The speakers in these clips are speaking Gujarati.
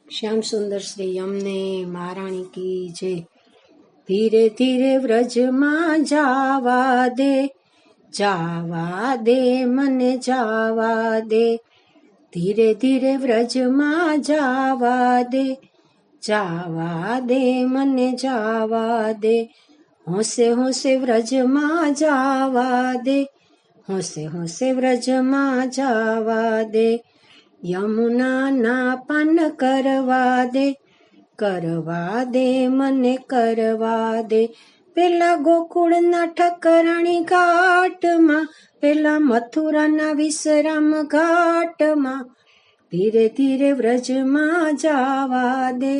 શ્યામ સુંદર શ્રી અમને મહારાણી કી જય। ધીરે ધીરે વ્રજમાં જાવા દે મને જાવા દે। ધીરે ધીરે વ્રજમાં જાવા દે મને જાવા દે। હોંશે હોંશે વ્રજમાં જાવા દે, હોંશે હોંશે વ્રજમાં જાવા દે। યમુનાના પાન કરવા દે મને કરવા દે। પેલા ગોકુળના ઠકરાણી ઘાટમાં, પેલા મથુરાના વિશ્રામ ઘાટમાં। ધીરે ધીરે વ્રજમાં જાવા દે,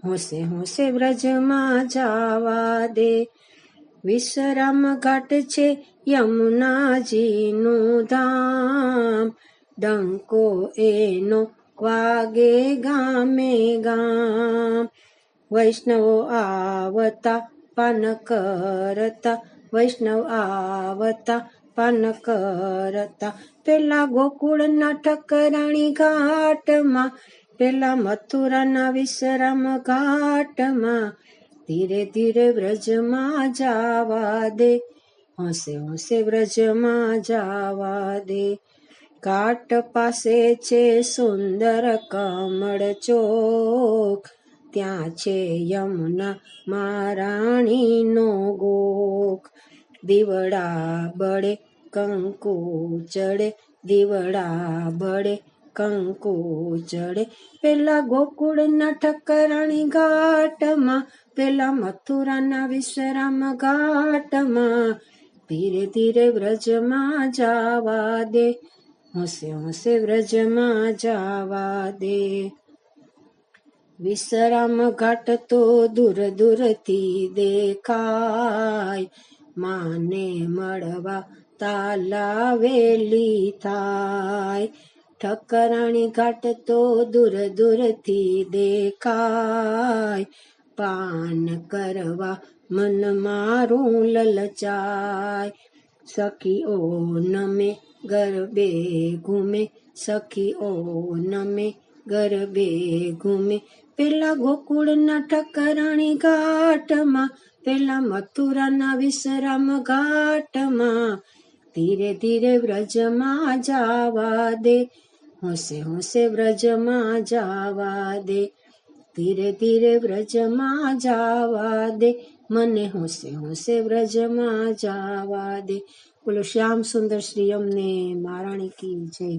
હોંશે હોંશે વ્રજમાં જાવા દે। વિશ્રામ ઘાટ છે યમુનાજીનું ધામ, ડંકો એનો વાગે ગામે ગામ। વૈષ્ણવો આવતા પાન કરતા, વૈષ્ણવ આવતા પાન કરતા। પેલા ગોકુળના ઠકરાણી ઘાટમાં, પેલા મથુરાના વિશ્રામ ઘાટમાં। ધીરે ધીરે વ્રજમાં જાવા દે, હોંશે હોંશે વ્રજમાં જાવા દે। ઘાટ પાસે છે સુંદર કમળ ચોક, ત્યાં છે યમુના મહારાણીનો ગોખ। દીવડા બળે કંકુ ચડે, દીવડા બળે કંકુ ચડે। પેલા ગોકુળના ઠકરાણી ઘાટમાં, પેલા મથુરાના વિશ્રામ ઘાટમાં। ધીરે ધીરે વ્રજમાં જાવા દે, હોંશે હોંશે વ્રજમાં જાવા દે। વિશ્રામ ઘાટ તો દૂર દૂરથી દેખાય, માને મળવા તાલાવેલી થાય। ઠકરાણી ઘાટ તો દૂર દૂરથી દેખાય, પાન કરવા મન મારું લલચાય। સખીઓ નમે ગરબે ઘૂમે, સખીઓ નમે ગરબે ઘૂમે। પેલા ગોકુળના ઠકરાણી ઘાટમાં, પેલા મથુરાના વિશ્રામ ઘાટમાં। ધીરે ધીરે વ્રજમાં જાવા દે, હોંશે હોંશે વ્રજમાં જાવા દે। ધીરે ધીરે વ્રજમાં જાવા દે, મને હોંશે હોંશે વ્રજમાં જાવા દે। બોલો શ્યામ સુંદર શ્રી અમને મહારાણી કી જય।